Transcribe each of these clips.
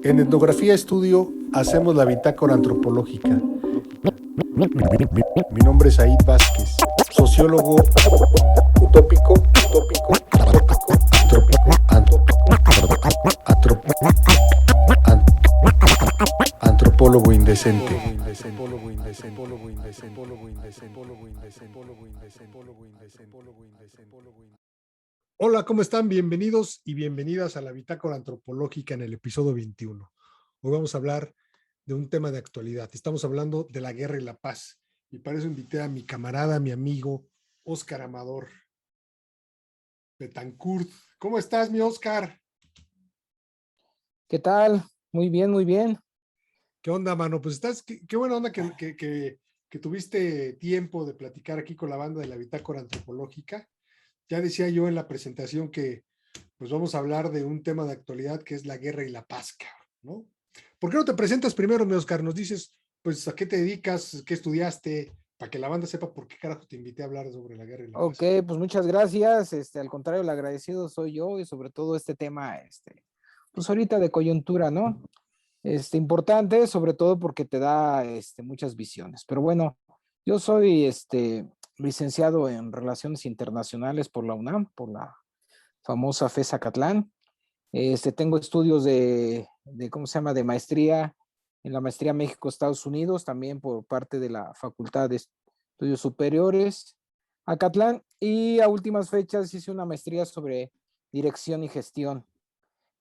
En Etnografía Estudio hacemos la bitácora antropológica. Mi nombre es Aid Vázquez, sociólogo utópico, antropólogo indecente. Hola, ¿cómo están? Bienvenidos y bienvenidas a la Bitácora Antropológica en el episodio 21. Hoy vamos a hablar de un tema de actualidad. Estamos hablando de la guerra y la paz. Y para eso invité a mi camarada, mi amigo, Óscar Amador Betancourt. ¿Cómo estás, mi Óscar? ¿Qué tal? Muy bien, muy bien. ¿Qué onda, mano? Pues qué buena onda que tuviste tiempo de platicar aquí con la banda de la Bitácora Antropológica. Ya decía yo en la presentación que pues vamos a hablar de un tema de actualidad que es la guerra y la paz, ¿no? ¿Por qué no te presentas primero, mi Oscar? Nos dices, pues, a qué te dedicas, qué estudiaste, para que la banda sepa por qué carajo te invité a hablar sobre la guerra y la paz. Ok, pues muchas gracias. Al contrario, el agradecido soy yo y sobre todo este tema, pues ahorita de coyuntura, ¿no? Importante, sobre todo porque te da, muchas visiones. Pero bueno, yo soy, licenciado en Relaciones Internacionales por la UNAM, por la famosa FES Acatlán. Tengo estudios ¿cómo se llama? De maestría, en la maestría México-Estados Unidos, también por parte de la Facultad de Estudios Superiores, Acatlán, y a últimas fechas hice una maestría sobre dirección y gestión,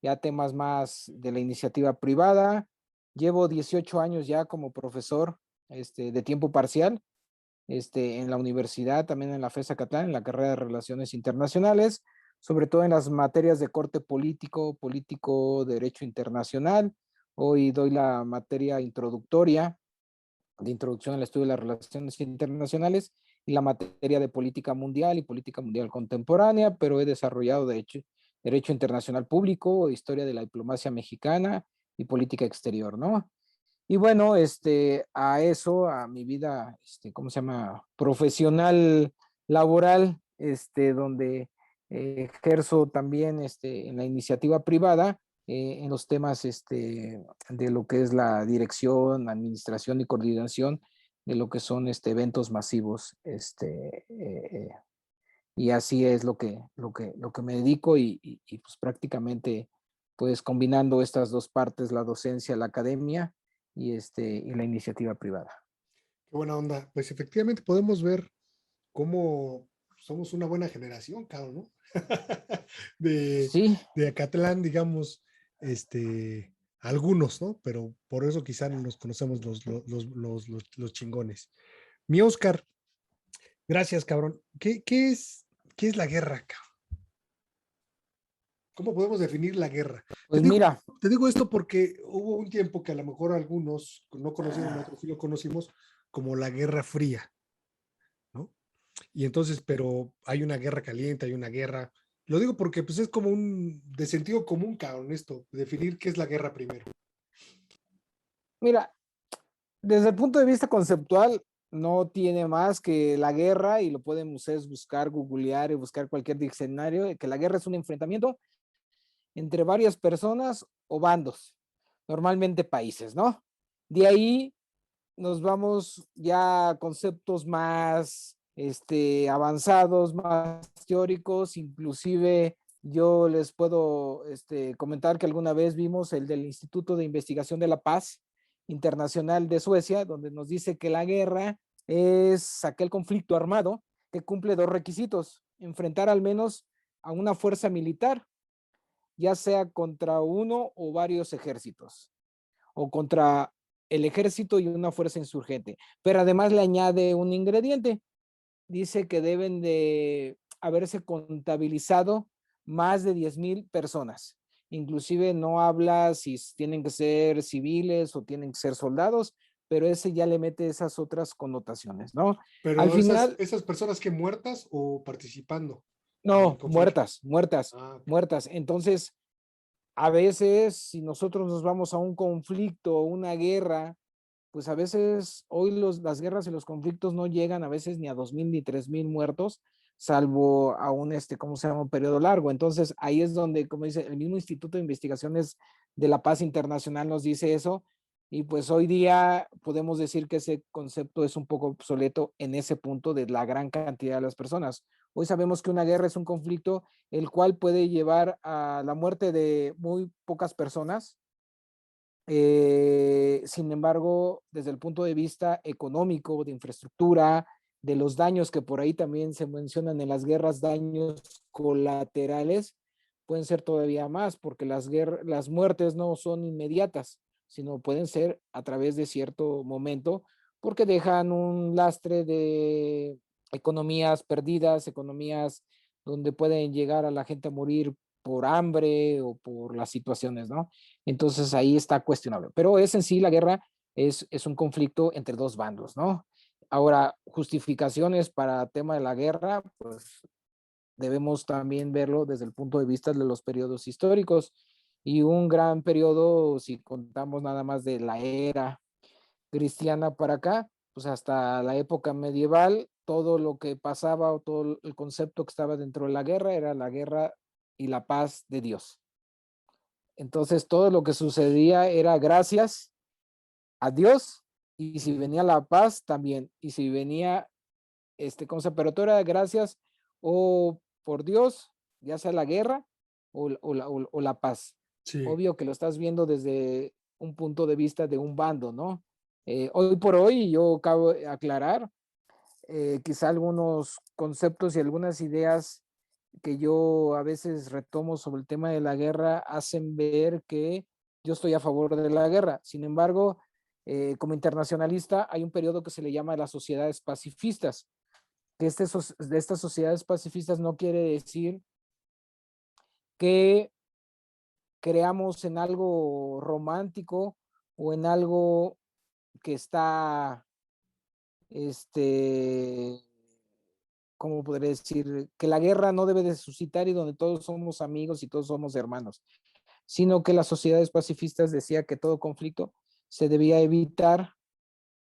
ya temas más de la iniciativa privada. Llevo 18 años ya como profesor de tiempo parcial en la universidad, también en la FES Acatlán, en la carrera de Relaciones Internacionales, sobre todo en las materias de corte político, derecho internacional. Hoy doy la materia introductoria, de introducción al estudio de las relaciones internacionales, y la materia de política mundial y política mundial contemporánea, pero he desarrollado derecho internacional público, historia de la diplomacia mexicana y política exterior, ¿no? Y bueno, a eso, a mi vida, ¿cómo se llama? Profesional, laboral, donde ejerzo también en la iniciativa privada, en los temas de lo que es la dirección, administración y coordinación de lo que son eventos masivos. Y así es lo que me dedico y pues prácticamente pues combinando estas dos partes, la docencia, la academia y la iniciativa privada. Qué buena onda. Pues efectivamente podemos ver cómo somos una buena generación, cabrón, ¿no? de, Sí, de Acatlán, digamos, algunos, ¿no? Pero por eso quizá nos conocemos los chingones. Mi Oscar, gracias, cabrón. ¿Qué es la guerra, cabrón? ¿Cómo podemos definir la guerra? pues mira, Te digo esto porque hubo un tiempo que a lo mejor algunos no conocieron, nosotros sí lo conocimos como la Guerra Fría, ¿no? Y entonces, pero hay una guerra caliente, hay una guerra. Lo digo porque pues es como un de sentido común, cabrón, esto, definir qué es la guerra primero. mira, desde el punto de vista conceptual, no tiene más que la guerra, y lo pueden ustedes buscar, googlear y buscar cualquier diccionario, que la guerra es un enfrentamiento entre varias personas o bandos, normalmente países, ¿no? De ahí nos vamos ya a conceptos más avanzados, más teóricos. Inclusive yo les puedo comentar que alguna vez vimos el del Instituto de Investigación de la Paz Internacional de Suecia, donde nos dice que la guerra es aquel conflicto armado que cumple dos requisitos: enfrentar al menos a una fuerza militar, ya sea contra uno o varios ejércitos, o contra el ejército y una fuerza insurgente. Pero además le añade un ingrediente. Dice que deben de haberse contabilizado más de 10,000 personas. Inclusive no habla si tienen que ser civiles o tienen que ser soldados, pero ese ya le mete esas otras connotaciones, ¿no? Al Pero final, esas personas que muertas o participando en el no, conflicto. muertas, muertas, Ah, ok. muertas. Entonces, a veces, si nosotros nos vamos a un conflicto o una guerra, pues a veces hoy las guerras y los conflictos no llegan a veces ni a 2,000 ni 3,000 muertos, salvo a un, ¿cómo se llama? Un periodo largo. Entonces, ahí es donde, como dice, el mismo Instituto de Investigaciones de la Paz Internacional nos dice eso, y pues hoy día podemos decir que ese concepto es un poco obsoleto en ese punto de la gran cantidad de las personas. Hoy sabemos que una guerra es un conflicto el cual puede llevar a la muerte de muy pocas personas. Sin embargo, desde el punto de vista económico, de infraestructura, de los daños que por ahí también se mencionan en las guerras, daños colaterales, pueden ser todavía más, porque las muertes no son inmediatas, sino pueden ser a través de cierto momento, porque dejan un lastre de economías perdidas, economías donde pueden llegar a la gente a morir por hambre o por las situaciones, ¿no? Entonces ahí está cuestionable. Pero es en sí la guerra es un conflicto entre dos bandos, ¿no? Ahora, justificaciones para tema de la guerra, pues debemos también verlo desde el punto de vista de los periodos históricos. Y un gran periodo, si contamos nada más de la era cristiana para acá, pues hasta la época medieval, todo lo que pasaba o todo el concepto que estaba dentro de la guerra era la guerra y la paz de Dios. Entonces todo lo que sucedía era gracias a Dios, y si venía la paz también, y si venía, ¿cómo se? Pero todo era gracias o por Dios, ya sea la guerra o la paz. Sí. Obvio que lo estás viendo desde un punto de vista de un bando, ¿no? Hoy por hoy yo acabo de aclarar quizá algunos conceptos y algunas ideas que yo a veces retomo sobre el tema de la guerra hacen ver que yo estoy a favor de la guerra. Sin embargo, como internacionalista hay un periodo que se le llama las sociedades pacifistas, que de estas sociedades pacifistas no quiere decir que creamos en algo romántico o en algo que está, este, ¿cómo podría decir? Que la guerra no debe de suscitar y donde todos somos amigos y todos somos hermanos, sino que las sociedades pacifistas decía que todo conflicto se debía evitar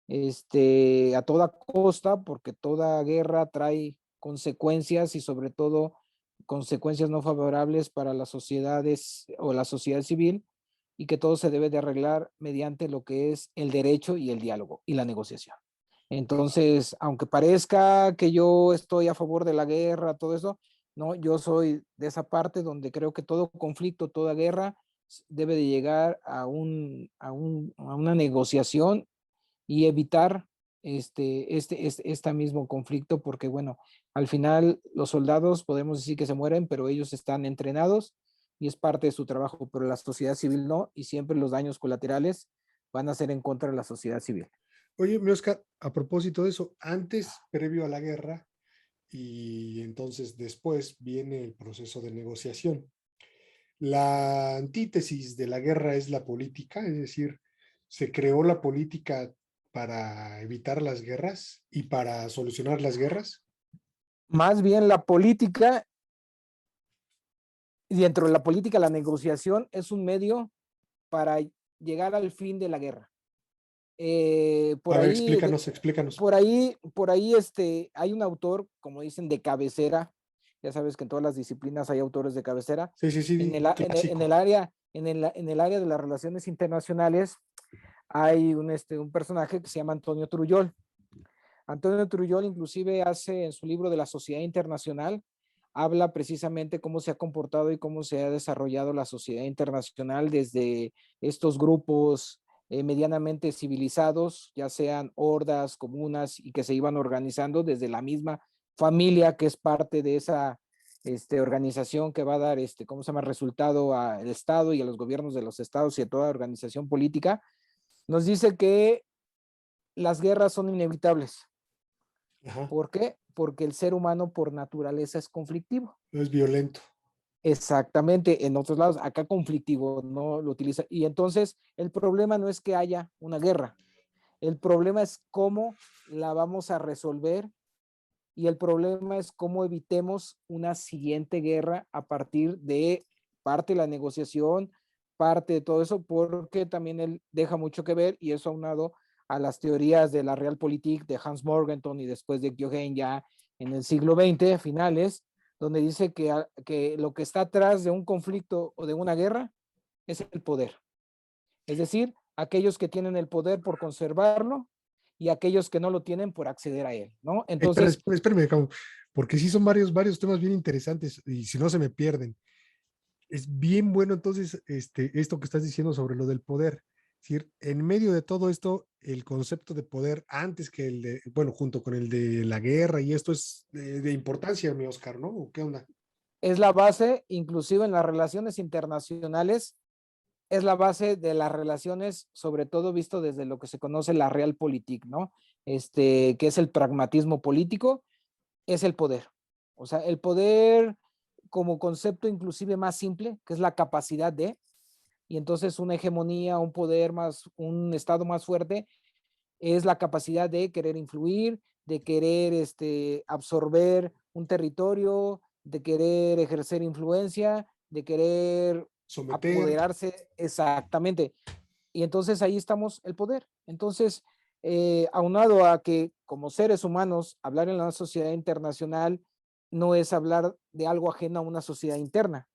a toda costa, porque toda guerra trae consecuencias y sobre todo consecuencias no favorables para las sociedades o la sociedad civil, y que todo se debe de arreglar mediante lo que es el derecho y el diálogo y la negociación. Entonces, aunque parezca que yo estoy a favor de la guerra, todo eso, no, yo soy de esa parte donde creo que todo conflicto, toda guerra debe de llegar a una negociación y evitar este mismo conflicto, porque bueno, al final los soldados podemos decir que se mueren, pero ellos están entrenados y es parte de su trabajo, pero la sociedad civil no, y siempre los daños colaterales van a ser en contra de la sociedad civil. Oye, mi Oscar, a propósito de eso, antes, previo a la guerra, y entonces después viene el proceso de negociación. La antítesis de la guerra es la política, es decir, se creó la política para evitar las guerras y para solucionar las guerras. Más bien la política, y dentro de la política la negociación es un medio para llegar al fin de la guerra. A ver, explícanos, explícanos. Por ahí hay un autor, como dicen, de cabecera. Ya sabes que en todas las disciplinas hay autores de cabecera. Sí, sí, sí, En el clásico. área, en el área de las relaciones internacionales hay un personaje que se llama Antonio Trullol. Antonio Trullol inclusive hace en su libro de la Sociedad Internacional, habla precisamente cómo se ha comportado y cómo se ha desarrollado la sociedad internacional desde estos grupos medianamente civilizados, ya sean hordas, comunas, y que se iban organizando desde la misma familia que es parte de esa organización que va a dar ¿cómo se llama? Resultado al Estado y a los gobiernos de los estados y a toda organización política. Nos dice que las guerras son inevitables. Ajá. ¿Por qué? Porque el ser humano por naturaleza es conflictivo. Es violento. Exactamente, en otros lados, acá conflictivo no lo utiliza. Y entonces el problema no es que haya una guerra, el problema es cómo la vamos a resolver, y el problema es cómo evitemos una siguiente guerra a partir de parte de la negociación, parte de todo eso, porque también él deja mucho que ver, y eso aunado a las teorías de la Realpolitik de Hans Morgenthau y después de Jochen ya en el siglo XX, finales, donde dice que lo que está atrás de un conflicto o de una guerra es el poder. Es decir, aquellos que tienen el poder por conservarlo y aquellos que no lo tienen por acceder a él, ¿no? Entonces, Espérame, porque sí son varios temas bien interesantes y si no se me pierden. Es bien bueno entonces esto que estás diciendo sobre lo del poder. Es decir, en medio de todo esto, el concepto de poder antes que el de, bueno, junto con el de la guerra y esto es de importancia, mi Oscar, ¿no? ¿O qué onda? es la base, inclusive en las relaciones internacionales, es la base de las relaciones, sobre todo visto desde lo que se conoce la realpolitik, ¿no? Que es el pragmatismo político, es el poder. O sea, el poder como concepto inclusive más simple, que es la capacidad de, y entonces una hegemonía, un poder más, un estado más fuerte, es la capacidad de querer influir, de querer absorber un territorio, de querer ejercer influencia, de querer Someter. apoderarse exactamente. Y entonces ahí estamos el poder. Entonces, aunado a que como seres humanos, hablar en la sociedad internacional no es hablar de algo ajeno a una sociedad interna.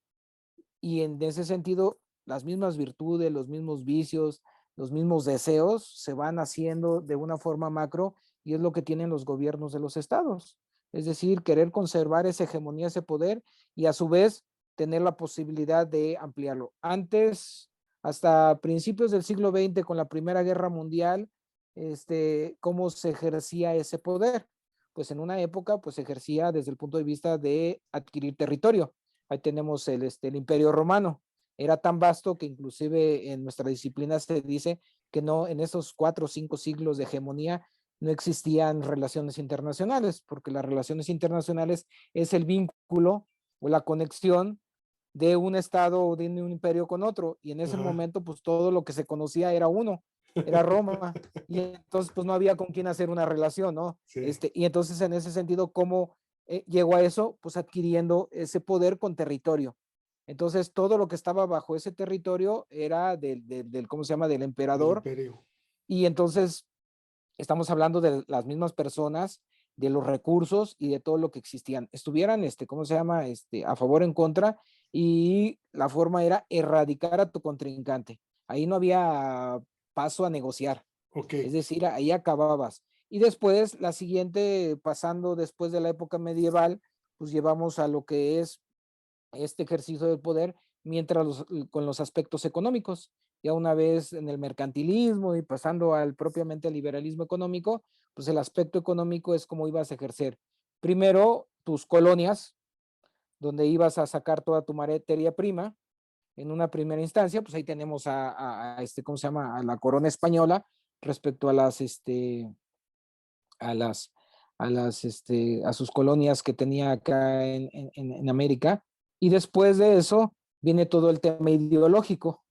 Y en ese sentido, las mismas virtudes, los mismos vicios, los mismos deseos se van haciendo de una forma macro y es lo que tienen los gobiernos de los estados. Es decir, querer conservar esa hegemonía, ese poder y a su vez tener la posibilidad de ampliarlo. Antes, hasta principios del siglo XX, con la Primera Guerra Mundial, ¿cómo se ejercía ese poder? Pues en una época, pues se ejercía desde el punto de vista de adquirir territorio. Ahí tenemos el Imperio Romano. Era tan vasto que inclusive en nuestra disciplina se dice que no, en esos 4 o 5 siglos de hegemonía no existían relaciones internacionales, porque las relaciones internacionales es el vínculo o la conexión de un estado o de un imperio con otro, y en ese Ajá. momento pues todo lo que se conocía era uno, era Roma, y entonces pues no había con quién hacer una relación, ¿no? Sí. Y entonces en ese sentido, ¿cómo llegó a eso? Pues adquiriendo ese poder con territorio. Entonces todo lo que estaba bajo ese territorio era del ¿cómo se llama? Del Del emperador, imperio. y entonces estamos hablando de las mismas personas, de los recursos y de todo lo que existían. Estuvieran, ¿cómo se llama? A favor o en contra, y la forma era erradicar a tu contrincante. Ahí no había paso a negociar. Ok. Es decir, ahí acababas. Y después, la siguiente, pasando después de la época medieval, pues llevamos a lo que es este ejercicio del poder mientras con los aspectos económicos. Ya una vez en el mercantilismo y pasando al propiamente al liberalismo económico, pues el aspecto económico es cómo ibas a ejercer. Primero, tus colonias, donde ibas a sacar toda tu materia prima. En una primera instancia, pues ahí tenemos ¿cómo se llama? A la corona española respecto a a las, a sus colonias que tenía acá en América. Y después de eso viene todo el tema ideológico,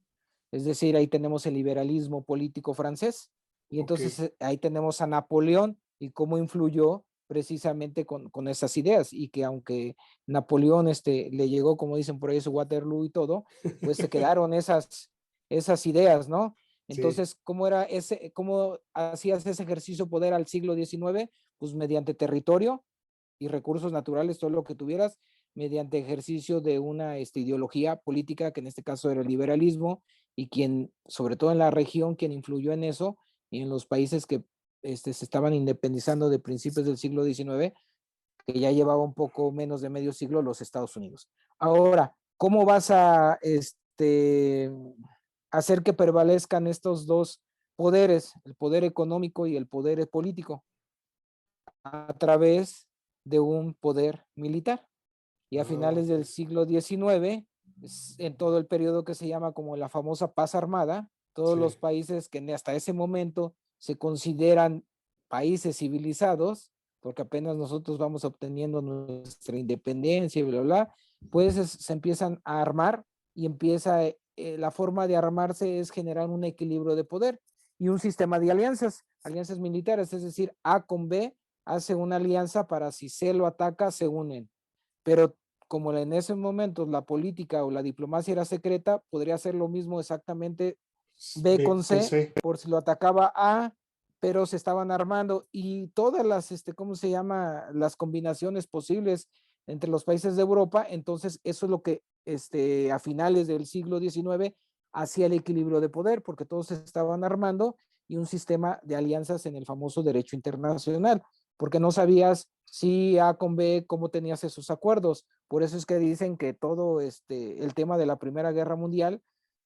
es decir, ahí tenemos el liberalismo político francés, y Ok. entonces ahí tenemos a Napoleón y cómo influyó precisamente con esas ideas, y que aunque Napoleón le llegó, como dicen por ahí, su Waterloo y todo, pues se quedaron esas ideas, ¿no? Sí. Entonces, ¿cómo hacías ese ejercicio de poder al siglo XIX? Pues mediante territorio y recursos naturales, todo lo que tuvieras, mediante ejercicio de una ideología política, que en este caso era el liberalismo, y quien, sobre todo en la región, quien influyó en eso, y en los países que se estaban independizando de principios del siglo XIX, que ya llevaba un poco menos de medio siglo, los Estados Unidos. Ahora, ¿cómo vas a hacer que prevalezcan estos dos poderes, el poder económico y el poder político? A través de un poder militar. Y a Ah, finales ok. del siglo XIX, en todo el periodo que se llama como la famosa paz armada, todos Sí. los países que hasta ese momento se consideran países civilizados, porque apenas nosotros vamos obteniendo nuestra independencia y bla, bla, pues se empiezan a armar, y empieza, la forma de armarse es generar un equilibrio de poder y un sistema de alianzas militares, es decir, A con B hace una alianza para si C lo ataca, se unen. Pero como en ese momento la política o la diplomacia era secreta, podría hacer lo mismo exactamente B B con con C, C. por si lo atacaba A, pero se estaban armando y todas las, ¿cómo se llama? Las combinaciones posibles entre los países de Europa, entonces eso es lo que a finales del siglo XIX hacía el equilibrio de poder, porque todos se estaban armando y un sistema de alianzas en el famoso derecho internacional, porque no sabías si A con B, cómo tenías esos acuerdos. Por eso es que dicen que todo el tema de la Primera Guerra Mundial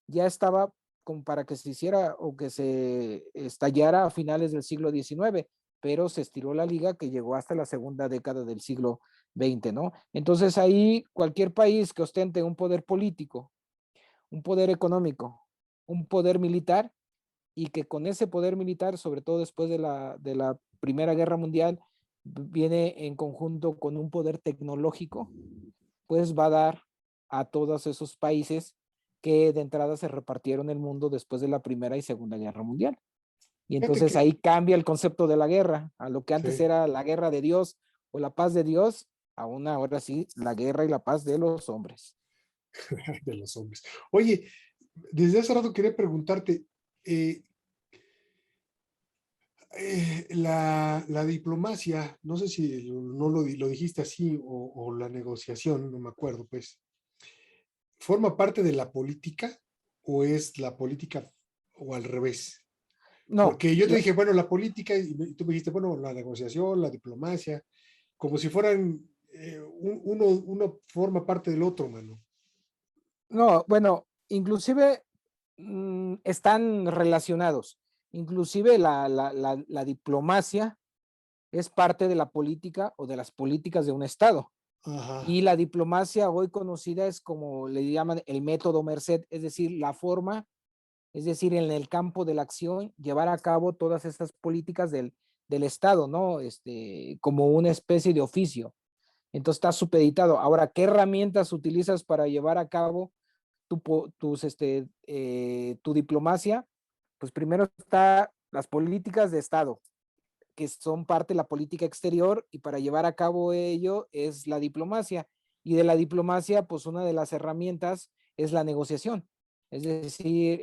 ya estaba como para que se hiciera o que se estallara a finales del siglo XIX, pero se estiró la liga que llegó hasta la segunda década del siglo XX, ¿no? Entonces ahí cualquier país que ostente un poder político, un poder económico, un poder militar, y que con ese poder militar, sobre todo después de la Primera Guerra Mundial, viene en conjunto con un poder tecnológico, pues va a dar a todos esos países que de entrada se repartieron el mundo después de la Primera y Segunda Guerra Mundial. Y Fíjate entonces que, ahí cambia el concepto de la guerra, a lo que antes sí, era la guerra de Dios o la paz de Dios, a una ahora sí, la guerra y la paz de los hombres. de los hombres. Oye, desde hace rato quería preguntarte, eh, la diplomacia, no sé si no lo dijiste así o la negociación, no me acuerdo, pues, ¿forma parte de la política o es la política o al revés? No, Porque yo te dije, bueno, la política, y tú me dijiste, bueno, la negociación, la diplomacia, como si fueran, uno forma parte del otro, mano. no, bueno, inclusive están relacionados. Inclusive la diplomacia es parte de la política o de las políticas de un Estado. Ajá, Y la diplomacia hoy conocida es como le llaman el método Merced, es decir, la forma, es decir, en el campo de la acción, llevar a cabo todas estas políticas del Estado, ¿no? Como una especie de oficio. Entonces está supeditado. Ahora, ¿qué herramientas utilizas para llevar a cabo tu diplomacia? Pues primero está las políticas de Estado, que son parte de la política exterior, y para llevar a cabo ello es la diplomacia. Y de la diplomacia, pues una de las herramientas es la negociación. Es decir,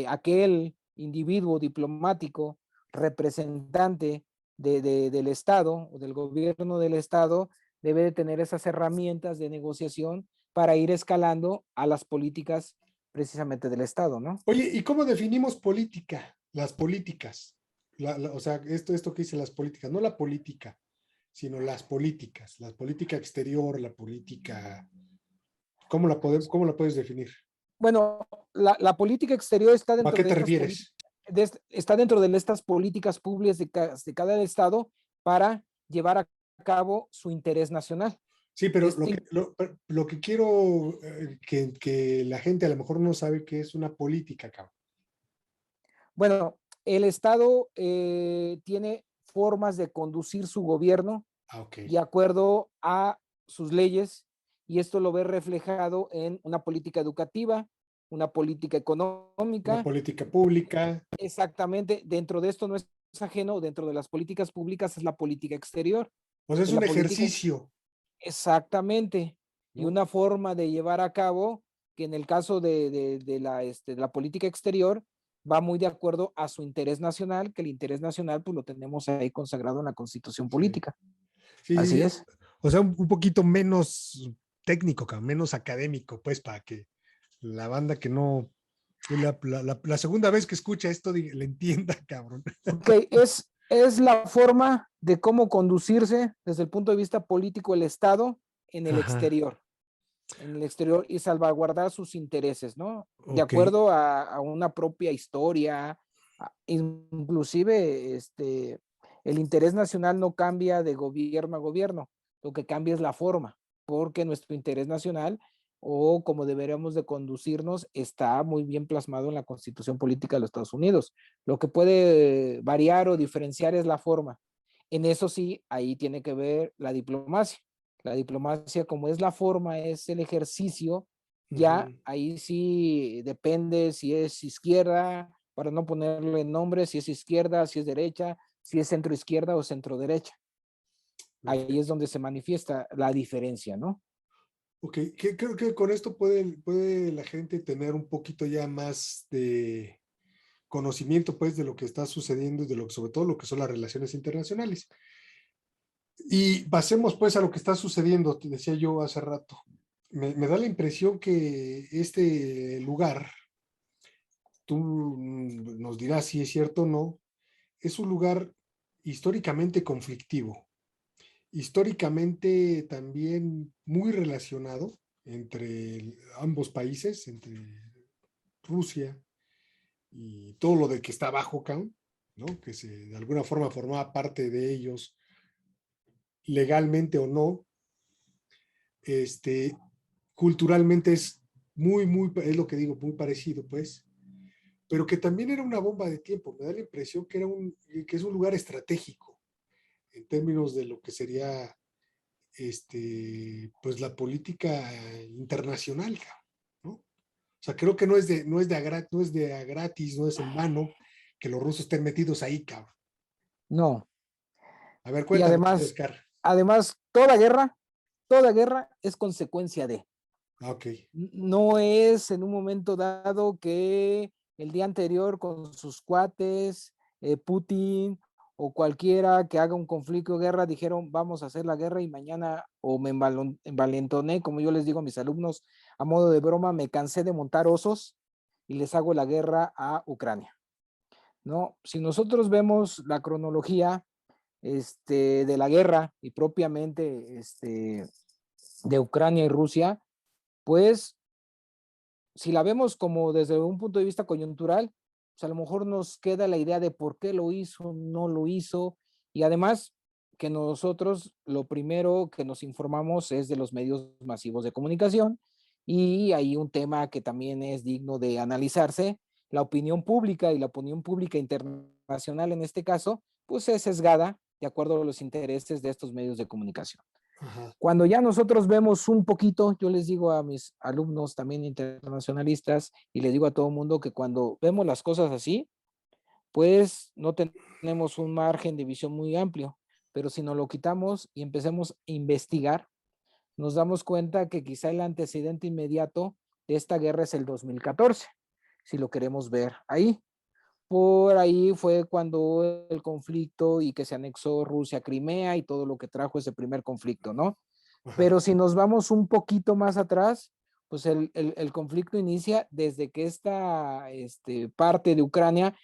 aquel individuo diplomático, representante del Estado o del gobierno del Estado, debe de tener esas herramientas de negociación para ir escalando a las políticas precisamente del Estado, ¿no? oye, ¿y cómo definimos política? Las políticas. O sea, esto que dice las políticas, no la política, sino las políticas, la política exterior, la política, cómo la puedes definir? Bueno, la política exterior está ¿A dentro qué de te estas refieres? está dentro de estas políticas públicas de cada estado para llevar a cabo su interés nacional. Sí, pero Este, lo que quiero, que la gente a lo mejor no sabe que es una política, cabrón. bueno, el estado tiene formas de conducir su gobierno Ah, ok. de acuerdo a sus leyes, y esto lo ve reflejado en una política educativa, una política Una económica. política pública. Exactamente, dentro de esto no es ajeno, dentro de las políticas públicas es la política exterior. O sea, es En un la política, ejercicio, exactamente, y ¿no? una forma de llevar a cabo que en el caso de la política exterior va muy de acuerdo a su interés nacional, que el interés nacional pues lo tenemos ahí consagrado en la Constitución Sí, política. sí, Así sí, sí. es. O sea, un poquito menos técnico, cabrón, menos académico, pues, para que la banda que no, la segunda vez que escucha esto le entienda, cabrón. Ok, es la forma de cómo conducirse desde el punto de vista político el Estado en el Ajá, exterior. Y salvaguardar sus intereses, ¿no? De ok. acuerdo a una propia historia, inclusive el interés nacional no cambia de gobierno a gobierno, lo que cambia es la forma, porque nuestro interés nacional o como deberíamos de conducirnos está muy bien plasmado en la Constitución Política de los Estados Unidos. Lo que puede variar o diferenciar es la forma. En eso sí, ahí tiene que ver la diplomacia. La diplomacia, como es la forma, es el ejercicio, ya Ujú. ahí sí depende si es izquierda, para no ponerle nombre, si es izquierda, si es derecha, si es centro izquierda o centro derecha. Ahí es Perfecto. donde se manifiesta la diferencia, ¿no? Ok, creo que con esto puede la gente tener un poquito ya más de, conocimiento pues de lo que está sucediendo y de lo que, sobre todo lo que son las relaciones internacionales. Y pasemos pues a lo que está sucediendo, te decía yo hace rato. Me da la impresión que este lugar, tú nos dirás si es cierto o no, es un lugar históricamente conflictivo, históricamente también muy relacionado entre ambos países, entre Rusia y todo lo de que está abajo, ¿no? Que de alguna forma formaba parte de ellos, legalmente o no. Este, culturalmente es es lo que digo, muy parecido, pues, pero que también era una bomba de tiempo. Me da la impresión que es un lugar estratégico en términos de lo que sería pues la política internacional, ¿no? O sea, creo que no es de a gratis, no es en vano que los rusos estén metidos ahí, cabrón. No. A ver, Y cuéntame, Oscar. además, toda guerra es consecuencia de. Ah, ok. No es en un momento dado que el día anterior con sus cuates, Putin o cualquiera que haga un conflicto o guerra, dijeron vamos a hacer la guerra y mañana o me envalentoné, como yo les digo a mis alumnos, a modo de broma, me cansé de montar osos y les hago la guerra a Ucrania. ¿No? Si nosotros vemos la cronología de la guerra y propiamente de Ucrania y Rusia, pues si la vemos como desde un punto de vista coyuntural, pues a lo mejor nos queda la idea de por qué lo hizo, no lo hizo, y además que nosotros lo primero que nos informamos es de los medios masivos de comunicación, y hay un tema que también es digno de analizarse, la opinión pública y la opinión pública internacional en este caso, pues es sesgada de acuerdo a los intereses de estos medios de comunicación. Ajá. Cuando ya nosotros vemos un poquito, yo les digo a mis alumnos también internacionalistas y les digo a todo el mundo que cuando vemos las cosas así, pues no tenemos un margen de visión muy amplio, pero si nos lo quitamos y empecemos a investigar, nos damos cuenta que quizá el antecedente inmediato de esta guerra es el 2014, si lo queremos ver ahí. Por ahí fue cuando el conflicto y que se anexó Rusia a Crimea y todo lo que trajo ese primer conflicto, ¿no? Ajá. Pero si nos vamos un poquito más atrás, pues el conflicto inicia desde que esta parte de Ucrania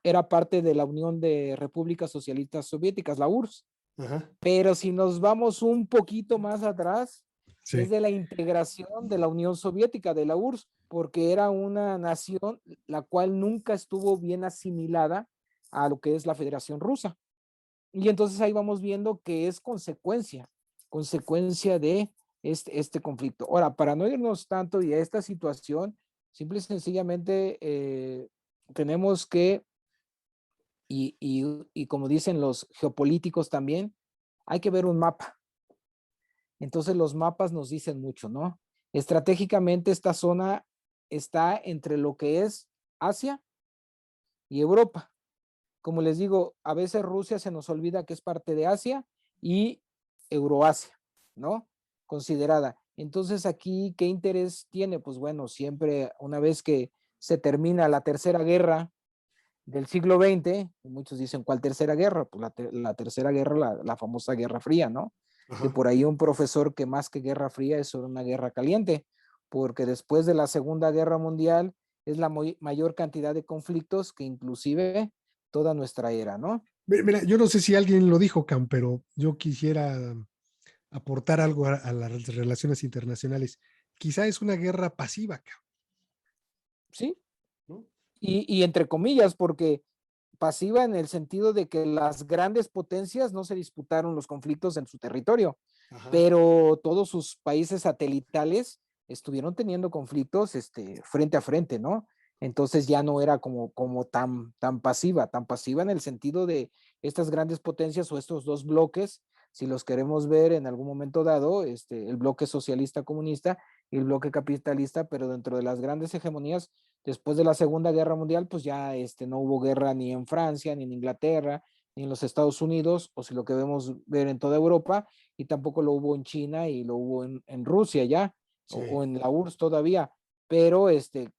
era parte de la Unión de Repúblicas Socialistas Soviéticas, la URSS. Ajá. Pero si nos vamos un poquito más atrás, es Sí. de la integración de la Unión Soviética, de la URSS, porque era una nación la cual nunca estuvo bien asimilada a lo que es la Federación Rusa. Y entonces ahí vamos viendo que es consecuencia de este conflicto. Ahora, para no irnos tanto y a esta situación, simple y sencillamente tenemos que, y como dicen los geopolíticos también, hay que ver un mapa. Entonces los mapas nos dicen mucho, ¿no? Estratégicamente esta zona está entre lo que es Asia y Europa. Como les digo, a veces Rusia se nos olvida que es parte de Asia y Euroasia, ¿no? Considerada. Entonces aquí, ¿qué interés tiene? Pues bueno, siempre una vez que se termina la tercera guerra del siglo XX, muchos dicen, ¿cuál tercera guerra? Pues la tercera guerra, la famosa Guerra Fría, ¿no? Que Ajá. por ahí un profesor que más que guerra fría es sobre una guerra caliente, porque después de la Segunda Guerra Mundial es la mayor cantidad de conflictos que inclusive toda nuestra era, ¿no? Mira, yo no sé si alguien lo dijo, Cam, pero yo quisiera aportar algo a las relaciones internacionales. Quizá es una guerra pasiva, Cam, Sí, ¿no? y entre comillas, porque pasiva en el sentido de que las grandes potencias no se disputaron los conflictos en su territorio, Ajá. pero todos sus países satelitales estuvieron teniendo conflictos frente a frente, ¿no? Entonces ya no era como tan pasiva en el sentido de estas grandes potencias o estos dos bloques, si los queremos ver en algún momento dado, el bloque socialista comunista y el bloque capitalista, pero dentro de las grandes hegemonías, después de la Segunda Guerra Mundial, pues ya no hubo guerra ni en Francia, ni en Inglaterra, ni en los Estados Unidos, o si lo que vemos ver en toda Europa, y tampoco lo hubo en China y lo hubo en Rusia ya, Sí. o en la URSS todavía. pero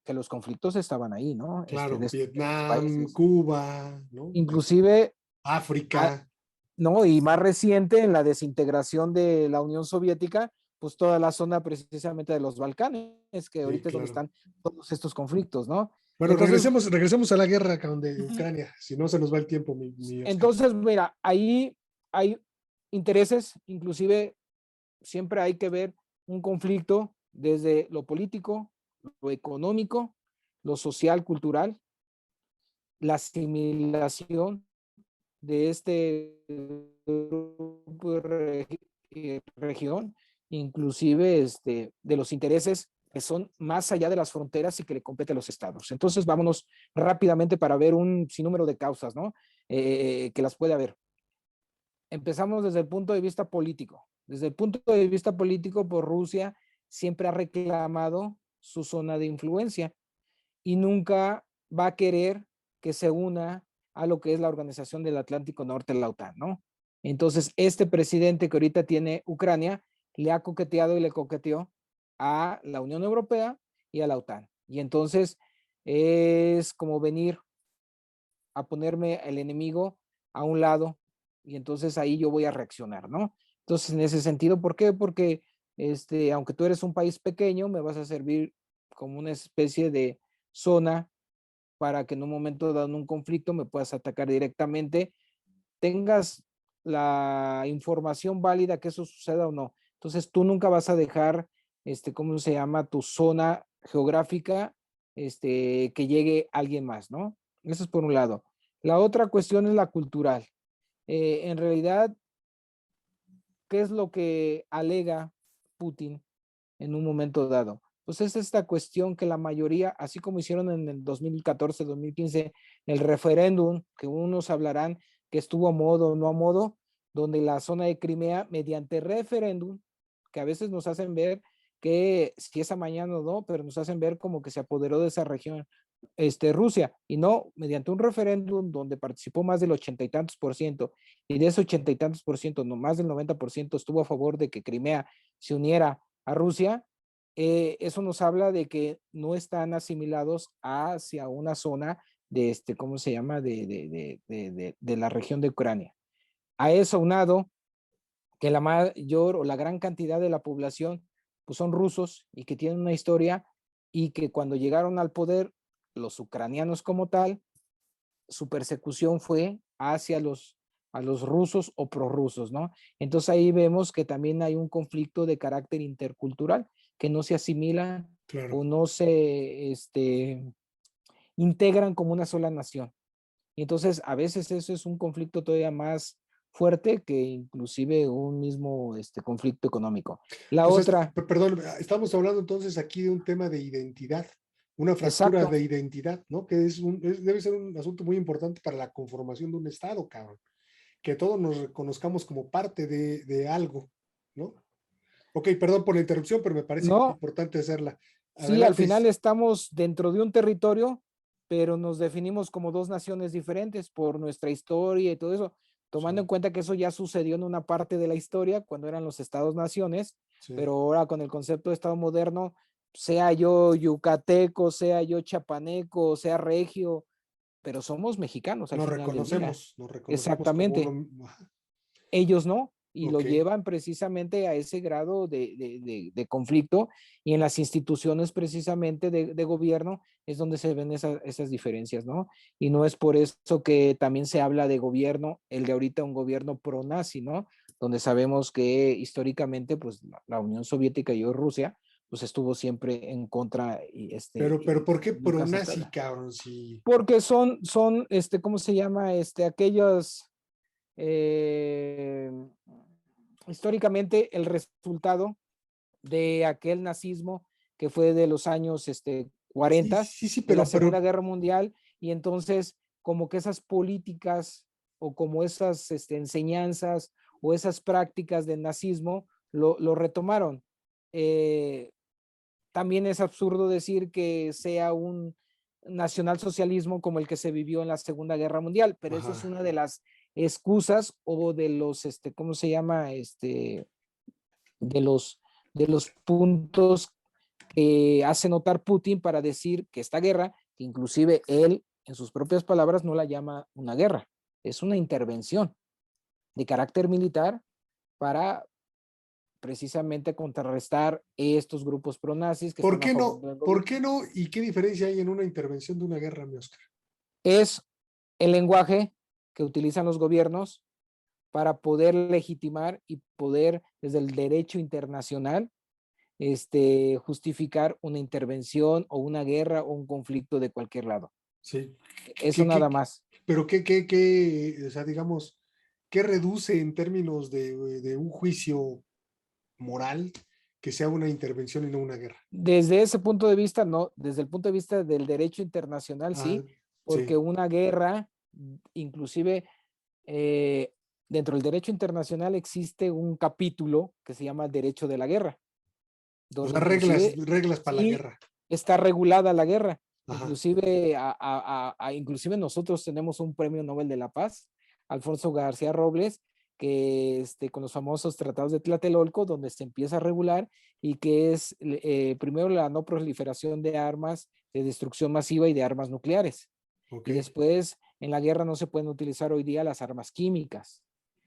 que los conflictos estaban ahí, ¿no? Claro, De estos Vietnam, países. Cuba, ¿no? Inclusive, a- África, ¿no? Y más reciente, en la desintegración de la Unión Soviética, pues toda la zona precisamente de los Balcanes, que sí, ahorita es donde claro. están todos estos conflictos, ¿no? Bueno, Entonces, regresemos a la guerra cabrón, de Ucrania, si no se nos va el tiempo, mi Oscar. mira, ahí hay intereses, inclusive siempre hay que ver un conflicto desde lo político, lo económico, lo social, cultural, la asimilación de grupo región, inclusive de los intereses que son más allá de las fronteras y que le compete a los estados. Entonces, vámonos rápidamente para ver un sinnúmero de causas, ¿no? Que las puede haber. Empezamos desde el punto de vista político. Desde el punto de vista político, pues Rusia siempre ha reclamado su zona de influencia y nunca va a querer que se una a lo que es la Organización del Atlántico Norte, la OTAN, ¿no? Entonces, este presidente que ahorita tiene Ucrania le ha coqueteado y le coqueteó a la Unión Europea y a la OTAN. Y entonces es como venir a ponerme el enemigo a un lado y entonces ahí yo voy a reaccionar, ¿no? Entonces, en ese sentido, ¿por qué? Porque aunque tú eres un país pequeño, me vas a servir como una especie de zona para que en un momento dado en un conflicto me puedas atacar directamente, tengas la información válida que eso suceda o no. Entonces tú nunca vas a dejar, ¿cómo se llama? Tu zona geográfica, que llegue alguien más, ¿no? Eso es por un lado. La otra cuestión es la cultural. En realidad, ¿qué es lo que alega Putin en un momento dado? Pues es esta cuestión que la mayoría, así como hicieron en el 2014, 2015, el referéndum, que unos hablarán que estuvo a modo o no a modo, donde la zona de Crimea, mediante referéndum, que a veces nos hacen ver que si esa mañana o no, pero nos hacen ver como que se apoderó de esa región Rusia, y no, mediante un referéndum donde participó más del 80 y tantos por ciento, y de ese 80 y tantos por ciento, no más del 90% estuvo a favor de que Crimea se uniera a Rusia. Eso nos habla de que no están asimilados hacia una zona de ¿cómo se llama? De la región de Ucrania. A eso unado que la mayor o la gran cantidad de la población pues son rusos y que tienen una historia y que cuando llegaron al poder los ucranianos como tal, su persecución fue hacia a los rusos o prorrusos, ¿no? Entonces ahí vemos que también hay un conflicto de carácter intercultural, que no se asimilan Claro. o no se integran como una sola nación. Y entonces a veces eso es un conflicto todavía más fuerte que inclusive un mismo conflicto económico. La Entonces, otra, perdón, estamos hablando entonces aquí de un tema de identidad, una fractura exacto, de identidad, ¿no? Que debe ser un asunto muy importante para la conformación de un Estado, cabrón. Que todos nos reconozcamos como parte de algo, ¿no? Ok, perdón por la interrupción, pero me parece no, importante hacerla. sí, al Adelante. final estamos dentro de un territorio, pero nos definimos como dos naciones diferentes por nuestra historia y todo eso, tomando Sí, en cuenta que eso ya sucedió en una parte de la historia cuando eran los estados-naciones, sí. pero ahora con el concepto de estado moderno, sea yo yucateco, sea yo chapaneco, sea regio, pero somos mexicanos al final del día. Nos reconocemos como Exactamente. uno. Ellos no, y lo Ok, llevan precisamente a ese grado de conflicto y en las instituciones precisamente de gobierno es donde se ven esas diferencias, ¿no? Y no es por eso que también se habla de gobierno, el de ahorita un gobierno pro-nazi, ¿no? Donde sabemos que históricamente, pues la Unión Soviética y hoy Rusia, pues estuvo siempre en contra y pero ¿por qué nunca pro-nazi, aceptada. cabrón? Sí. Porque son, ¿cómo se llama? Aquellos eh, históricamente el resultado de aquel nazismo que fue de los años Sí, 40 sí, sí, de la pero Segunda Guerra Mundial y entonces como que esas políticas o como esas enseñanzas o esas prácticas del nazismo lo retomaron. Eh, También es absurdo decir que sea un nacionalsocialismo como el que se vivió en la Segunda Guerra Mundial, pero eso es ajá. una de las excusas o de los, ¿cómo se llama? De los, de los puntos hace notar Putin para decir que esta guerra, que inclusive él, en sus propias palabras, no la llama una guerra, es una intervención de carácter militar para precisamente contrarrestar estos grupos pronazis que ¿Por están a qué favor no? del ¿Por gobierno. qué no? ¿Y qué diferencia hay en una intervención de una guerra, mi Oscar? Es el lenguaje que utilizan los gobiernos para poder legitimar y poder, desde el derecho internacional, justificar una intervención o una guerra o un conflicto de cualquier lado. Sí. Eso nada más. Pero o sea, digamos, qué reduce en términos de un juicio moral que sea una intervención y no una guerra? Desde ese punto de vista, no, desde el punto de vista del derecho internacional, Ah, sí, porque sí, una guerra, inclusive dentro del derecho internacional existe un capítulo que se llama el derecho de la guerra, o donde sea, reglas, inclusive reglas para la sí guerra. está regulada la guerra. Ajá, Inclusive nosotros tenemos un premio Nobel de la Paz, Alfonso García Robles, que con los famosos tratados de Tlatelolco, donde se empieza a regular y que es primero la no proliferación de armas de destrucción masiva y de armas nucleares. ok, Y después en la guerra no se pueden utilizar hoy día las armas químicas,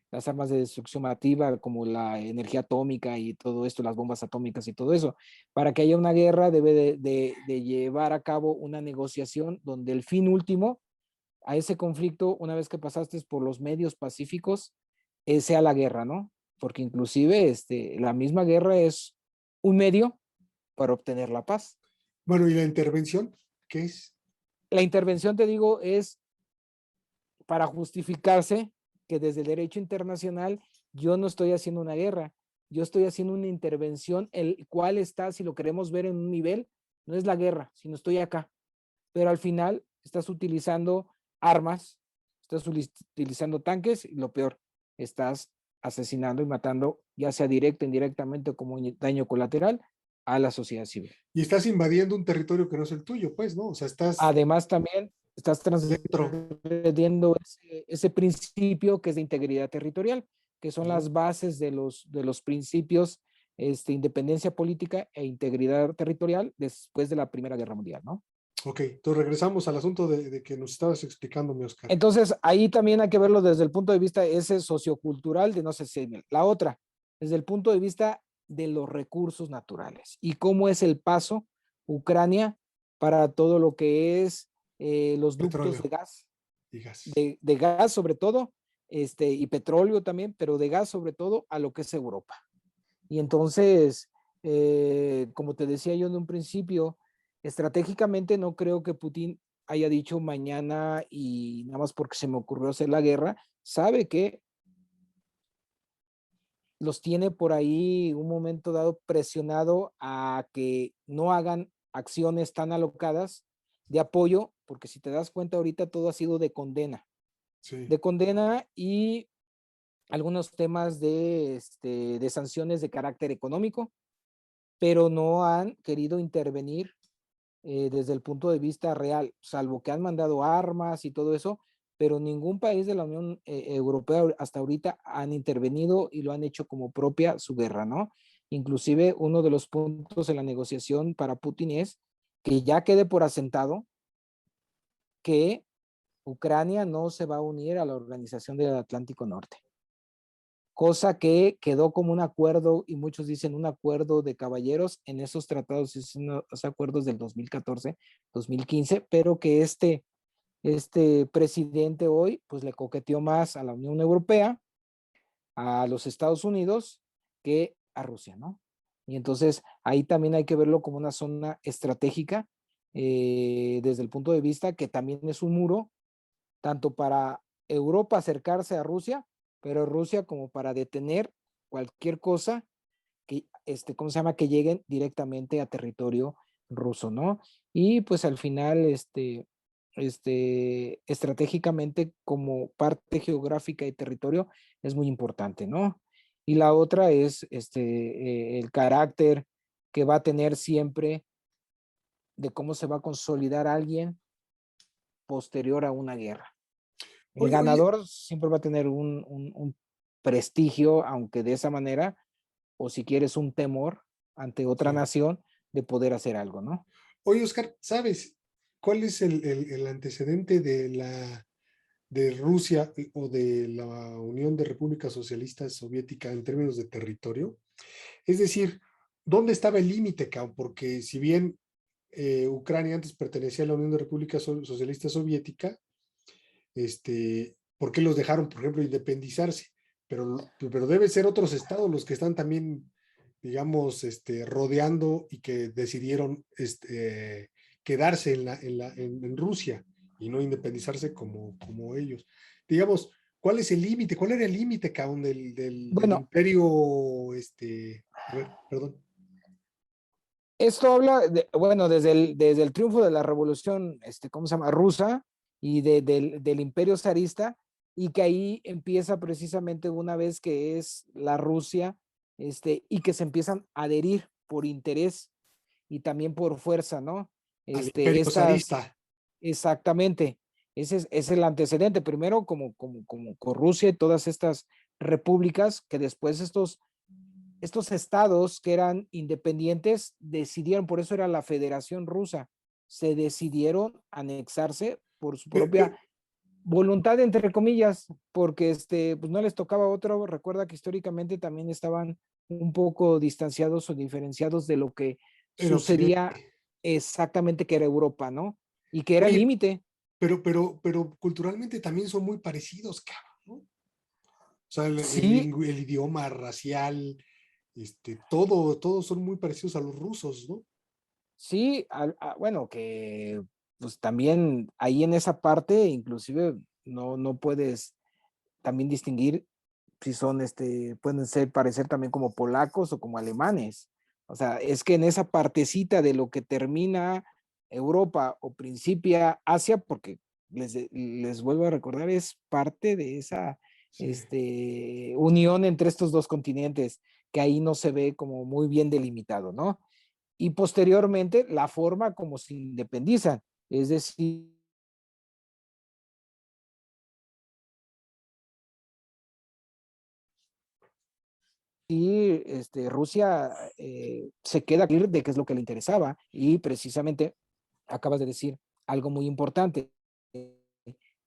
las armas de destrucción masiva como la energía atómica y todo esto, las bombas atómicas y todo eso. Para que haya una guerra debe de llevar a cabo una negociación donde el fin último a ese conflicto, una vez que pasaste por los medios pacíficos, sea la guerra, ¿no? Porque inclusive la misma guerra es un medio para obtener la paz. bueno, ¿y la intervención? ¿Qué es? La intervención, te digo, es para justificarse que desde el derecho internacional yo no estoy haciendo una guerra, yo estoy haciendo una intervención, el cual está, si lo queremos ver en un nivel, no es la guerra, sino estoy acá. Pero al final estás utilizando armas, estás utilizando tanques y lo peor, estás asesinando y matando, ya sea directo, indirectamente o como daño colateral, a la sociedad civil. Y estás invadiendo un territorio que no es el tuyo, pues, ¿no? O sea, estás Además, también estás dentro. transgrediendo ese principio que es de integridad territorial, que son Ajá. las bases de los principios independencia política e integridad territorial después de la Primera Guerra Mundial, ¿no? Ok, entonces regresamos al asunto de que nos estabas explicando, mi Oscar. Entonces, ahí también hay que verlo desde el punto de vista ese sociocultural de no sé si la otra, desde el punto de vista de los recursos naturales y cómo es el paso Ucrania para todo lo que es los ductos Petróleo, digas. de gas sobre todo, y petróleo también, pero de gas sobre todo a lo que es Europa. Y entonces, como te decía yo en un principio, estratégicamente no creo que Putin haya dicho mañana y nada más porque se me ocurrió hacer la guerra, sabe que los tiene por ahí un momento dado presionado a que no hagan acciones tan alocadas de apoyo, porque si te das cuenta ahorita todo ha sido Sí. de condena y algunos temas de sanciones de carácter económico, pero no han querido intervenir desde el punto de vista real, salvo que han mandado armas y todo eso, pero ningún país de la Unión Europea hasta ahorita han intervenido y lo han hecho como propia su guerra, ¿no? Inclusive uno de los puntos en la negociación para Putin es que ya quede por asentado que Ucrania no se va a unir a la Organización del Atlántico Norte, cosa que quedó como un acuerdo, y muchos dicen un acuerdo de caballeros en esos tratados, esos acuerdos del 2014, 2015, pero que este presidente hoy pues le coqueteó más a la Unión Europea, a los Estados Unidos, que a Rusia, ¿no? Y entonces ahí también hay que verlo como una zona estratégica desde el punto de vista que también es un muro, tanto para Europa acercarse a Rusia, pero Rusia como para detener cualquier cosa que, ¿cómo se llama? Que lleguen directamente a territorio ruso, ¿no? Y pues al final, estratégicamente como parte geográfica y territorio es muy importante, ¿no? Y la otra es el carácter que va a tener siempre de cómo se va a consolidar alguien posterior a una guerra. El Oye, oye, ganador siempre va a tener un prestigio, aunque de esa manera, o si quieres un temor ante otra sí, nación, de poder hacer algo, ¿no? Oye, Oscar, ¿sabes cuál es el antecedente de Rusia o de la Unión de Repúblicas Socialistas Soviéticas en términos de territorio? Es decir, ¿dónde estaba el límite, cabrón? Porque si bien Ucrania antes pertenecía a la Unión de Repúblicas Socialistas Soviética, ¿por qué los dejaron, por ejemplo, independizarse? Pero deben ser otros estados los que están también, digamos, rodeando y que decidieron quedarse en Rusia y no independizarse como ellos. Digamos, ¿cuál es el límite? ¿Cuál era el límite, cabrón, del Bueno, imperio, a ver, perdón. esto habla, bueno, desde el triunfo de la revolución, ¿cómo se llama? Rusa y del imperio zarista, y que ahí empieza precisamente una vez que es la Rusia, y que se empiezan a adherir por interés y también por fuerza, ¿no? Al imperio Estas, zarista. exactamente, es el antecedente, primero como con Rusia y todas estas repúblicas, que después estos estados que eran independientes decidieron, por eso era la Federación Rusa, se decidieron anexarse por su Pero, propia voluntad, entre comillas, porque pues no les tocaba otro. Recuerda que históricamente también estaban un poco distanciados o diferenciados de lo que en sucedía Occidente. exactamente, que era Europa, ¿no? Y que era el Oye, límite. pero culturalmente también son muy parecidos, cabrón, ¿no? O sea, Sí, el idioma racial, todos son muy parecidos a los rusos, ¿no? sí, bueno, que pues también ahí en esa parte, inclusive no puedes también distinguir si son, pueden ser, parecer también como polacos o como alemanes. O sea, es que en esa partecita de lo que termina Europa o principia Asia, porque les vuelvo a recordar, es parte de esa, Sí. unión entre estos dos continentes, que ahí no se ve como muy bien delimitado, ¿no? Y posteriormente la forma como se independizan, es decir, Rusia se queda clear de qué es lo que le interesaba, y precisamente acabas de decir algo muy importante.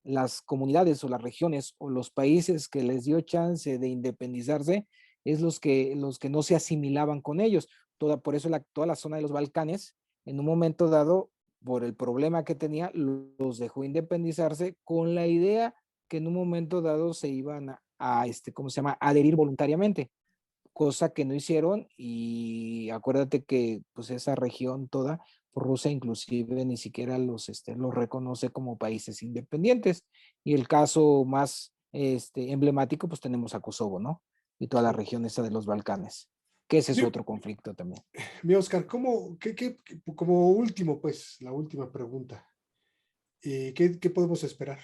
Las comunidades o las regiones o los países que les dio chance de independizarse es los que no se asimilaban con ellos. Por eso toda la zona de los Balcanes, en un momento dado, por el problema que tenía, los dejó independizarse con la idea que en un momento dado se iban ¿cómo se llama?, adherir voluntariamente, cosa que no hicieron. Y acuérdate que pues esa región toda, Rusia inclusive ni siquiera los reconoce como países independientes. Y el caso más emblemático, pues tenemos a Kosovo, ¿no? Y toda la Sí. región esa de los Balcanes, que ese es Mi, otro conflicto también. mi Oscar, como último, pues, la última pregunta, ¿qué podemos esperar?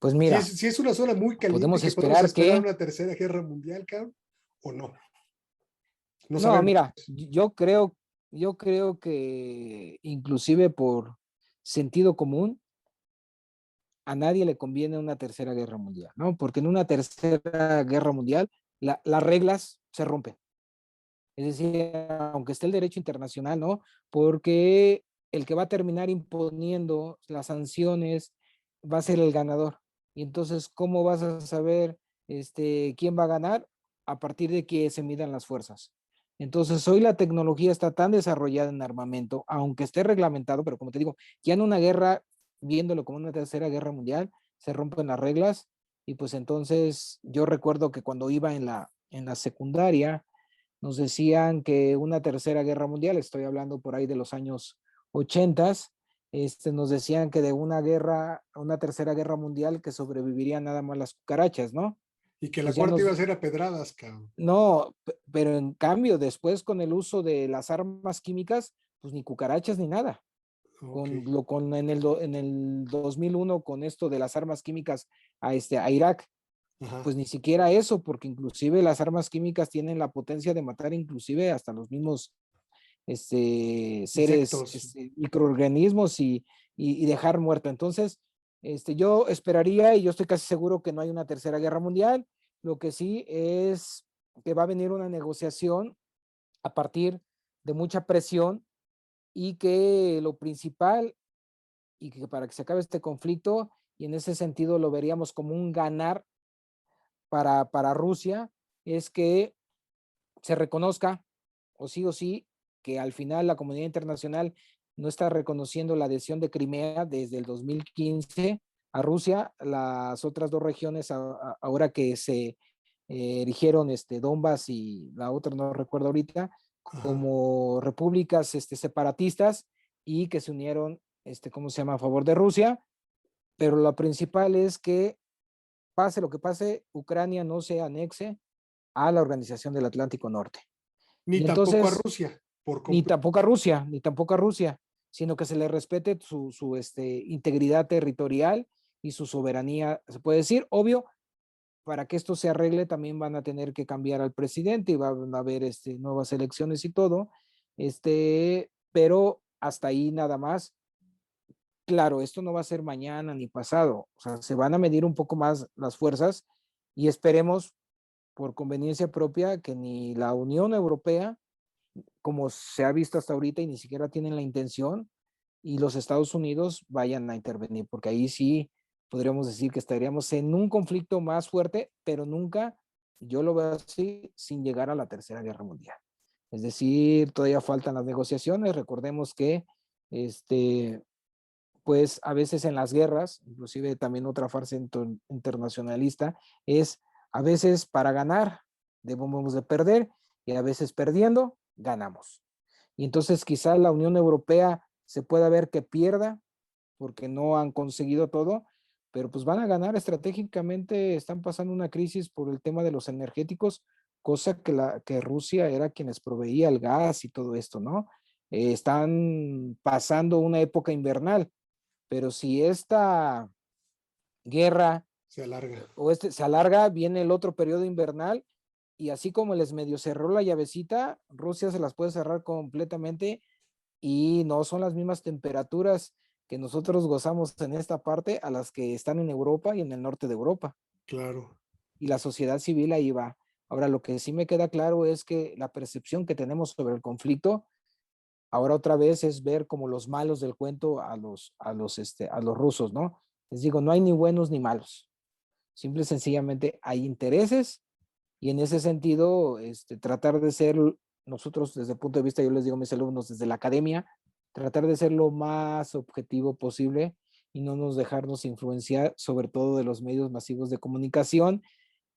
Pues Si mira, es una zona muy caliente, podemos ¿que podemos esperar esperar que, una tercera guerra mundial, cabrón? ¿O no? No no, sabemos. mira, yo creo que inclusive por sentido común, a nadie le conviene una tercera guerra mundial, ¿no? Porque en una tercera guerra mundial las reglas se rompen. Es decir, aunque esté el derecho internacional, ¿no? Porque el que va a terminar imponiendo las sanciones va a ser el ganador. Y entonces, ¿cómo vas a saber quién va a ganar? A partir de que se midan las fuerzas. Entonces, hoy la tecnología está tan desarrollada en armamento, aunque esté reglamentado, pero como te digo, ya en una guerra, viéndolo como una tercera guerra mundial, se rompen las reglas. Y pues entonces yo recuerdo que cuando iba en la secundaria, nos decían que una tercera guerra mundial, estoy hablando por ahí de los años 80, nos decían que de una guerra, una tercera guerra mundial, que sobrevivirían nada más las cucarachas, ¿no? Y que la Pues ya cuarta iba a nos, ser a pedradas, cabrón. no, pero en cambio, después con el uso de las armas químicas, pues ni cucarachas ni nada. Ok. En el 2001, con esto de las armas químicas a Irak, Ajá. pues ni siquiera eso, porque inclusive las armas químicas tienen la potencia de matar inclusive hasta los mismos seres, Insectos. microorganismos, y dejar muerto. Entonces, yo esperaría, y yo estoy casi seguro que no hay una tercera guerra mundial. Lo que sí es que va a venir una negociación a partir de mucha presión y que lo principal y que para que se acabe este conflicto, y en ese sentido lo veríamos como un ganar para Rusia, es que se reconozca o sí que al final la comunidad internacional no está reconociendo la adhesión de Crimea desde el 2015 a Rusia. Las otras dos regiones ahora que se erigieron Donbass y la otra no recuerdo ahorita, Ajá. como repúblicas separatistas y que se unieron, ¿cómo se llama?, a favor de Rusia, pero lo principal es que pase lo que pase, Ucrania no se anexe a la Organización del Atlántico Norte. Ni Y tampoco a entonces, Rusia, por completo. ni tampoco a Rusia, sino que se le respete su integridad territorial y su soberanía, se puede decir. Obvio, para que esto se arregle también van a tener que cambiar al presidente y van a haber nuevas elecciones y todo, pero hasta ahí nada más. Claro, esto no va a ser mañana ni pasado, o sea, se van a medir un poco más las fuerzas y esperemos por conveniencia propia que ni la Unión Europea, como se ha visto hasta ahorita y ni siquiera tienen la intención, y los Estados Unidos vayan a intervenir, porque ahí sí podríamos decir que estaríamos en un conflicto más fuerte, pero nunca, yo lo veo así, sin llegar a la Tercera Guerra Mundial. Es decir, todavía faltan las negociaciones. Recordemos que pues a veces en las guerras, inclusive también otra farsa internacionalista, es a veces para ganar debemos de perder y a veces perdiendo ganamos. Y entonces quizá la Unión Europea se pueda ver que pierda porque no han conseguido todo, pero pues van a ganar estratégicamente, están pasando una crisis por el tema de los energéticos, cosa que Rusia era quienes proveía el gas y todo esto, ¿no? Están pasando una época invernal, pero si esta guerra Se alarga. se alarga, viene el otro periodo invernal y así como les medio cerró la llavecita, Rusia se las puede cerrar completamente y no son las mismas temperaturas que nosotros gozamos en esta parte a las que están en Europa y en el norte de Europa. Claro. Y la sociedad civil ahí va. Ahora, lo que sí me queda claro es que la percepción que tenemos sobre el conflicto ahora otra vez es ver como los malos del cuento a los rusos, ¿no? Les digo, no hay ni buenos ni malos. Simple y sencillamente hay intereses y en ese sentido, tratar de ser nosotros desde el punto de vista, yo les digo a mis alumnos desde la academia, tratar de ser lo más objetivo posible y no nos dejarnos influenciar sobre todo de los medios masivos de comunicación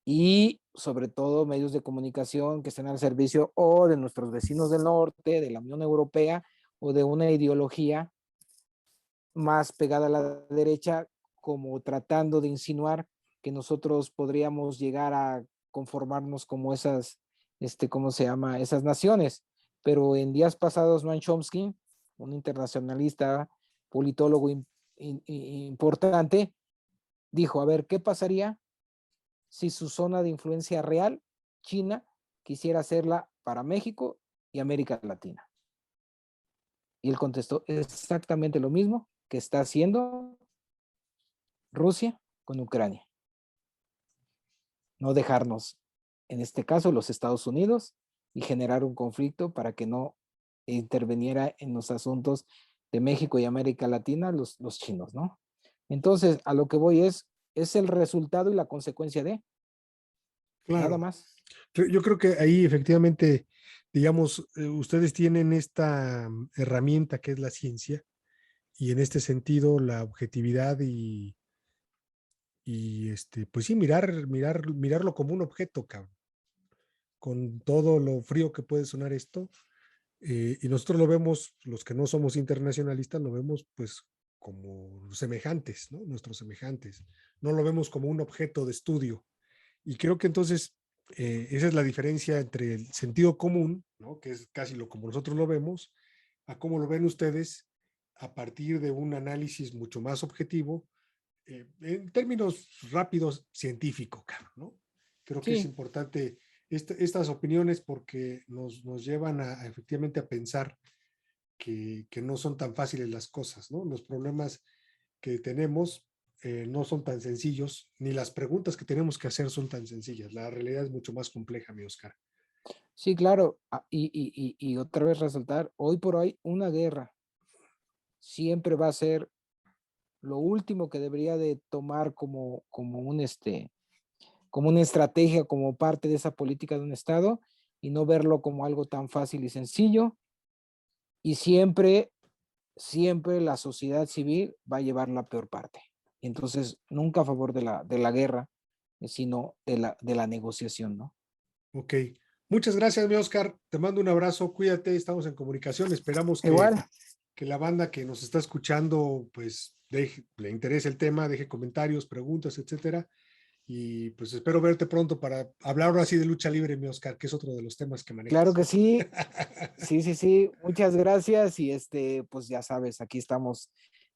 y sobre todo medios de comunicación que estén al servicio o de nuestros vecinos del norte, de la Unión Europea o de una ideología más pegada a la derecha, como tratando de insinuar que nosotros podríamos llegar a conformarnos como esas, ¿cómo se llama? Esas naciones. Pero en días pasados, Noam Chomsky, un internacionalista, politólogo importante, dijo, a ver, ¿qué pasaría si su zona de influencia real, China, quisiera hacerla para México y América Latina? Y él contestó exactamente lo mismo que está haciendo Rusia con Ucrania. No dejarnos, en este caso, los Estados Unidos y generar un conflicto para que no interviniera en los asuntos de México y América Latina los chinos, ¿no? Entonces, a lo que voy es el resultado y la consecuencia de nada Claro. más. Yo creo que ahí efectivamente, digamos, ustedes tienen esta herramienta que es la ciencia y en este sentido la objetividad y pues sí, mirarlo como un objeto, cabrón, con todo lo frío que puede sonar esto. Y nosotros lo vemos, los que no somos internacionalistas, lo vemos pues como semejantes, ¿no? Nuestros semejantes. No lo vemos como un objeto de estudio. Y creo que entonces esa es la diferencia entre el sentido común, ¿no? Que es casi lo como nosotros lo vemos, a cómo lo ven ustedes a partir de un análisis mucho más objetivo, en términos rápidos, científico, ¿no? Creo que es Sí, importante estas opiniones porque nos llevan efectivamente a pensar que no son tan fáciles las cosas, ¿no? Los problemas que tenemos no son tan sencillos, ni las preguntas que tenemos que hacer son tan sencillas. La realidad es mucho más compleja, mi Oscar. Sí, claro. Y otra vez resaltar, hoy por hoy una guerra siempre va a ser lo último que debería de tomar como como una estrategia, como parte de esa política de un Estado y no verlo como algo tan fácil y sencillo. Y siempre la sociedad civil va a llevar la peor parte. Entonces, nunca a favor de la guerra, sino de la negociación, ¿no? Ok. Muchas gracias, mi Oscar. Te mando un abrazo, cuídate, estamos en comunicación. Esperamos Igual, que la banda que nos está escuchando, pues, le interese el tema, deje comentarios, preguntas, etcétera. Y pues espero verte pronto para hablar ahora sí de lucha libre, mi Oscar, que es otro de los temas que claro manejas. que sí. Sí, sí, sí. Muchas gracias. Y pues ya sabes, aquí estamos,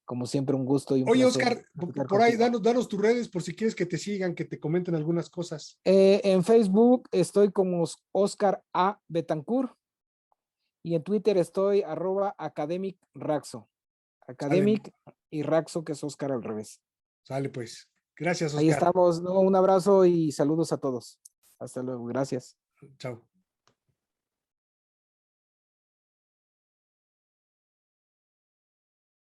como siempre, un gusto y un Oye, placer Oscar, platicar por ahí, contigo. danos tus redes por si quieres que te sigan, que te comenten algunas cosas. En Facebook estoy como Oscar A. Betancourt y en Twitter estoy @Academic Raxo. Sale, Academic y Raxo, que es Oscar al revés. sale pues. Gracias, Ahí Oscar. estamos, ¿no? Un abrazo y saludos a todos. Hasta luego, gracias. Chao.